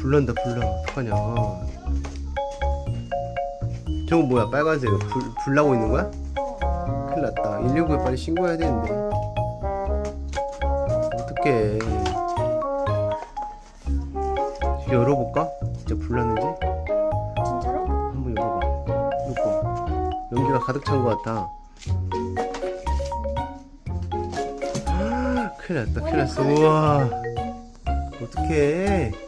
불난다 불나. 어떡하냐. 저거 뭐야 빨간색 불 나고 있는 거야? 큰일 났다. 119에 빨리 신고해야 되는데. 어떡해. 열어볼까? 진짜 불났는지? 진짜로? 한번 열어봐. 뚜껑. 연기가 가득 찬 것 같아. 큰일 났다 큰일 났어. 우와 어떡해.